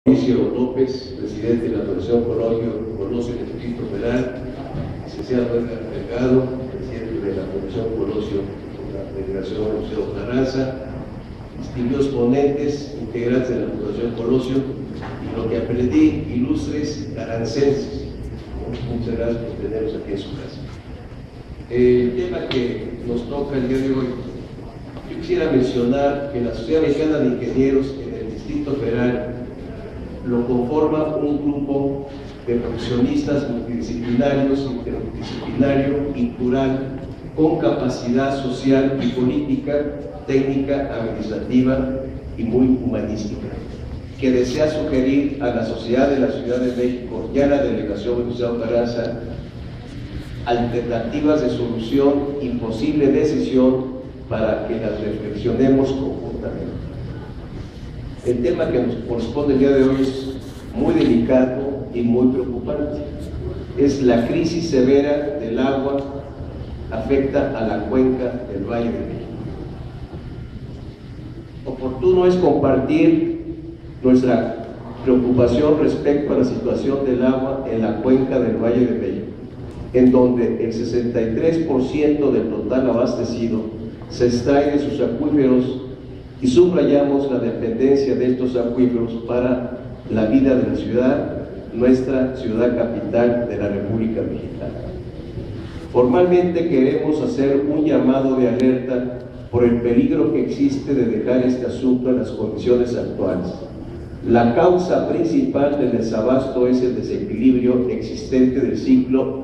Mauricio López, presidente de la Asociación Colosio del Distrito Federal, licenciado Edgar Delgado, presidente de la Asociación Colosio de la Federación Museo Carranza, distinguidos ponentes, integrantes de la Asociación Colosio, y lo que aprendí, ilustres carancenses. Muchas gracias por tenernos aquí en su casa. El tema que nos toca el día de hoy, yo quisiera mencionar que la Sociedad Mexicana de Ingenieros en el Distrito Federal lo conforma un grupo de profesionistas multidisciplinarios, interdisciplinario y plural, con capacidad social y política, técnica, administrativa y muy humanística, que desea sugerir a la sociedad de la Ciudad de México y a la delegación Venustiano Carranza alternativas de solución y posible decisión para que las reflexionemos conjuntamente. El tema que nos corresponde el día de hoy es muy delicado y muy preocupante. Es la crisis severa del agua afecta a la cuenca del Valle de México. Oportuno es compartir nuestra preocupación respecto a la situación del agua en la cuenca del Valle de México, en donde el 63% del total abastecido se extrae de sus acuíferos, y subrayamos la dependencia de estos acuíferos para la vida de la ciudad, nuestra ciudad capital de la República Mexicana. Formalmente queremos hacer un llamado de alerta por el peligro que existe de dejar este asunto en las condiciones actuales. La causa principal del desabasto es el desequilibrio existente del ciclo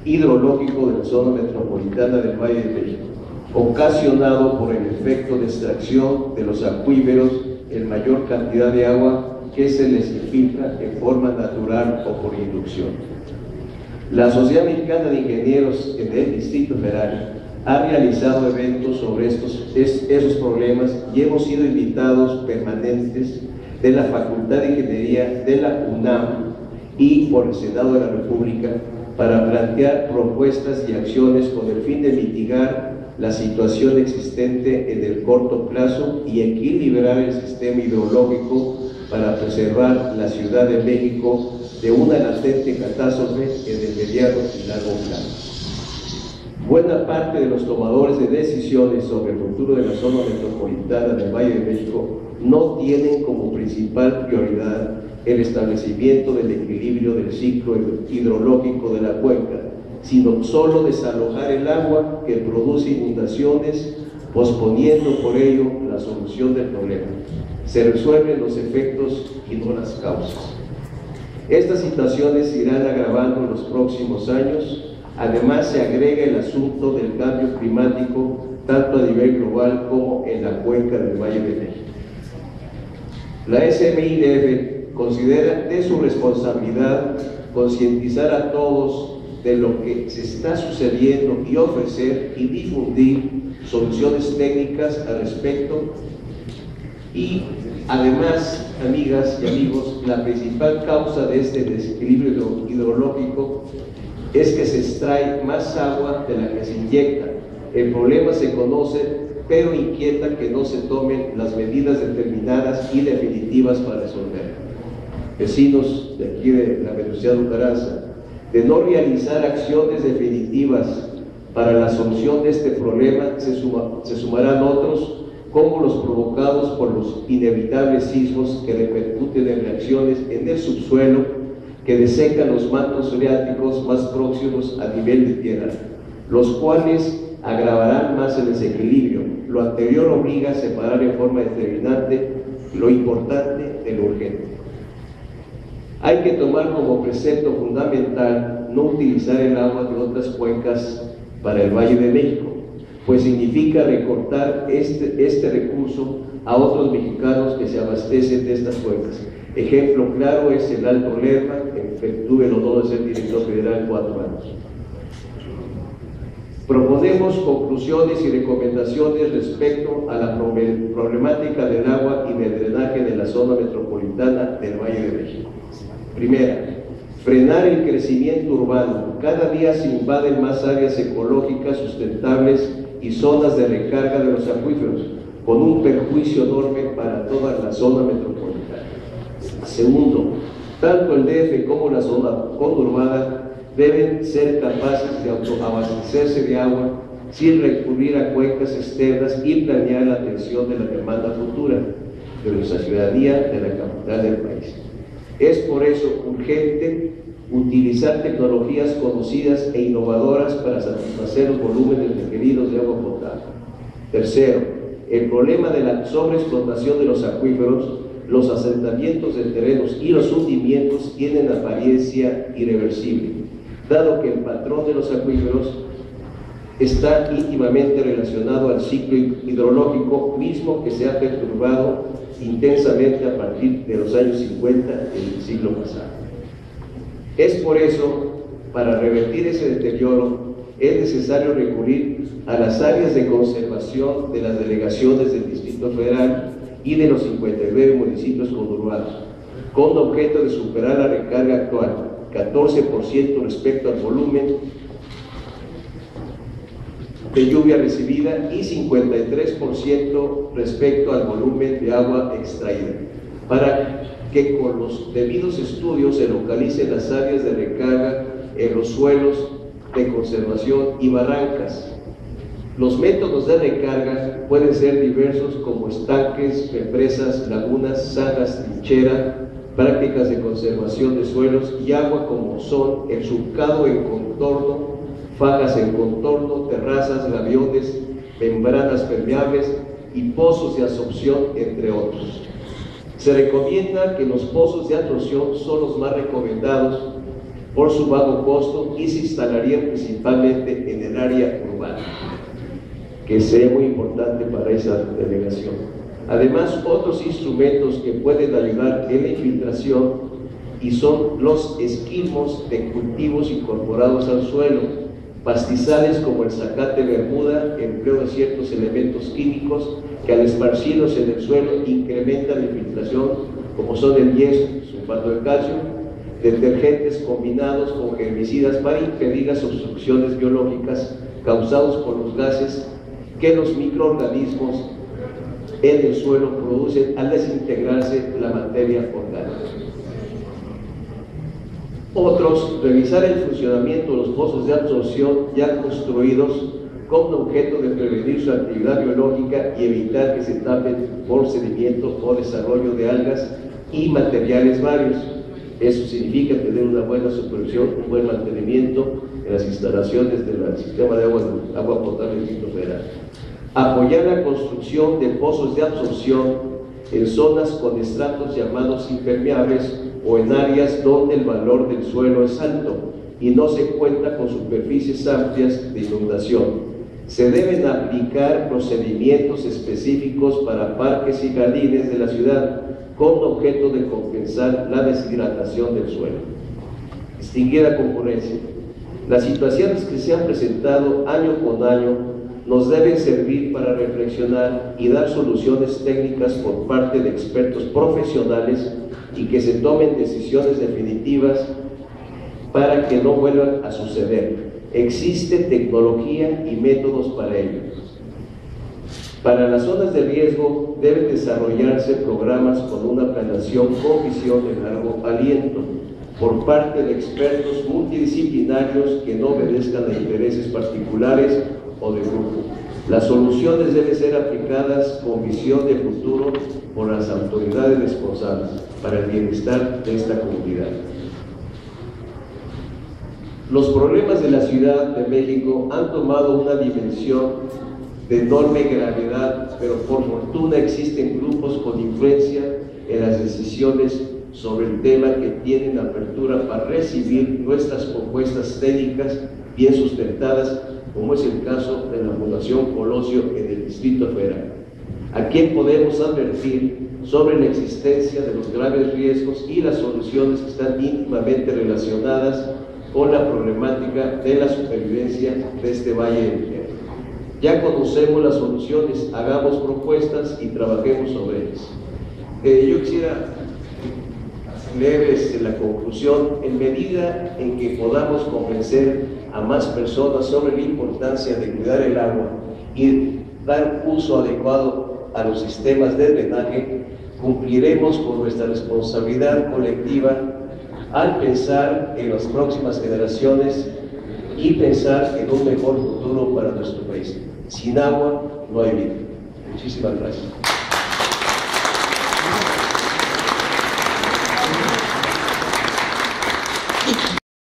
hidrológico de la zona metropolitana del Valle de México, ocasionado por el efecto de extracción de los acuíferos en mayor cantidad de agua que se les infiltra en forma natural o por inducción. La Sociedad Mexicana de Ingenieros en el Distrito Federal ha realizado eventos sobre esos problemas y hemos sido invitados permanentes de la Facultad de Ingeniería de la UNAM y por el Senado de la República para plantear propuestas y acciones con el fin de mitigar la situación existente en el corto plazo y equilibrar el sistema hidrológico para preservar la Ciudad de México de una latente catástrofe en el mediano y largo plazo. Buena parte de los tomadores de decisiones sobre el futuro de la zona metropolitana del Valle de México no tienen como principal prioridad el establecimiento del equilibrio del ciclo hidrológico de la cuenca, sino solo desalojar el agua que produce inundaciones, posponiendo por ello la solución del problema. Se resuelven los efectos y no las causas. Estas situaciones se irán agravando en los próximos años. Además, se agrega el asunto del cambio climático, tanto a nivel global como en la cuenca del Valle de México. La SMIDF considera de su responsabilidad concientizar a todos de lo que se está sucediendo y ofrecer y difundir soluciones técnicas al respecto. Y además, amigas y amigos, la principal causa de este desequilibrio hidrológico es que se extrae más agua de la que se inyecta. El problema se conoce, pero inquieta que no se tomen las medidas determinadas y definitivas para resolverlo. Vecinos de aquí de la Venustiano Carranza, de no realizar acciones definitivas para la solución de este problema, se sumarán otros, como los provocados por los inevitables sismos que repercuten en reacciones en el subsuelo que desecan los mantos freáticos más próximos a nivel de tierra, los cuales agravarán más el desequilibrio. Lo anterior obliga a separar en forma determinante lo importante de lo urgente. Hay que tomar como precepto fundamental no utilizar el agua de otras cuencas para el Valle de México, pues significa recortar este recurso a otros mexicanos que se abastecen de estas cuencas. Ejemplo claro es el Alto Lerma, en que tuve el honor de ser director federal 4 años. Proponemos conclusiones y recomendaciones respecto a la problemática del agua y del drenaje de la zona metropolitana del Valle de México. Primera, frenar el crecimiento urbano. Cada día se invaden más áreas ecológicas sustentables y zonas de recarga de los acuíferos, con un perjuicio enorme para toda la zona metropolitana. Segundo, tanto el DF como la zona conurbada deben ser capaces de autoabastecerse de agua sin recurrir a cuencas externas y planear la atención de la demanda futura de nuestra ciudadanía de la capital del país. Es por eso urgente utilizar tecnologías conocidas e innovadoras para satisfacer los volúmenes requeridos de agua potable. Tercero, el problema de la sobreexplotación de los acuíferos, los asentamientos de terrenos y los hundimientos tienen apariencia irreversible, dado que el patrón de los acuíferos está íntimamente relacionado al ciclo hidrológico mismo que se ha perturbado intensamente a partir de los años 50 del siglo pasado. Es por eso, para revertir ese deterioro, es necesario recurrir a las áreas de conservación de las delegaciones del Distrito Federal y de los 59 municipios conurbados, con objeto de superar la recarga actual, 14% respecto al volumen de lluvia recibida y 53% respecto al volumen de agua extraída, para que con los debidos estudios se localicen las áreas de recarga en los suelos de conservación y barrancas. Los métodos de recarga pueden ser diversos, como estanques, represas, lagunas, zanjas, trinchera, prácticas de conservación de suelos y agua, como son el surcado en contorno, fajas en contorno, terrazas, gaviones, membranas permeables y pozos de absorción, entre otros. Se recomienda que los pozos de absorción son los más recomendados por su bajo costo y se instalarían principalmente en el área urbana, que sería muy importante para esa delegación. Además, otros instrumentos que pueden ayudar en la infiltración y son los esquilmos de cultivos incorporados al suelo, pastizales como el zacate bermuda, empleo de ciertos elementos químicos que al esparcirlos en el suelo incrementan la infiltración, como son el yeso, sulfato de calcio, detergentes combinados con herbicidas para impedir las obstrucciones biológicas causadas por los gases que los microorganismos en el suelo producen al desintegrarse la materia orgánica. Otros, revisar el funcionamiento de los pozos de absorción ya construidos con objeto de prevenir su actividad biológica y evitar que se tapen por sedimentos o desarrollo de algas y materiales varios. Eso significa tener una buena supervisión, un buen mantenimiento en las instalaciones del sistema de agua potable del Distrito Federal. Apoyar la construcción de pozos de absorción en zonas con estratos llamados impermeables o en áreas donde el valor del suelo es alto y no se cuenta con superficies amplias de inundación. Se deben aplicar procedimientos específicos para parques y jardines de la ciudad con objeto de compensar la deshidratación del suelo. Distinguida concurrencia, las situaciones que se han presentado año con año nos deben servir para reflexionar y dar soluciones técnicas por parte de expertos profesionales y que se tomen decisiones definitivas para que no vuelvan a suceder. Existe tecnología y métodos para ello. Para las zonas de riesgo deben desarrollarse programas con una planeación con visión de largo aliento por parte de expertos multidisciplinarios que no obedezcan a intereses particulares o de grupo. Las soluciones deben ser aplicadas con visión de futuro por las autoridades responsables para el bienestar de esta comunidad. Los problemas de la Ciudad de México han tomado una dimensión de enorme gravedad, pero por fortuna existen grupos con influencia en las decisiones sobre el tema que tienen apertura para recibir nuestras propuestas técnicas bien sustentadas, como es el caso de la Fundación Colosio en el Distrito Federal, a quien podemos advertir sobre la existencia de los graves riesgos y las soluciones que están íntimamente relacionadas con la problemática de la supervivencia de este valle del Tierra. Ya conocemos las soluciones, hagamos propuestas y trabajemos sobre ellas. Yo quisiera leer la conclusión. En medida en que podamos convencer a más personas sobre la importancia de cuidar el agua y dar uso adecuado a los sistemas de drenaje, cumpliremos con nuestra responsabilidad colectiva al pensar en las próximas generaciones y pensar en un mejor futuro para nuestro país. Sin agua no hay vida. Muchísimas gracias.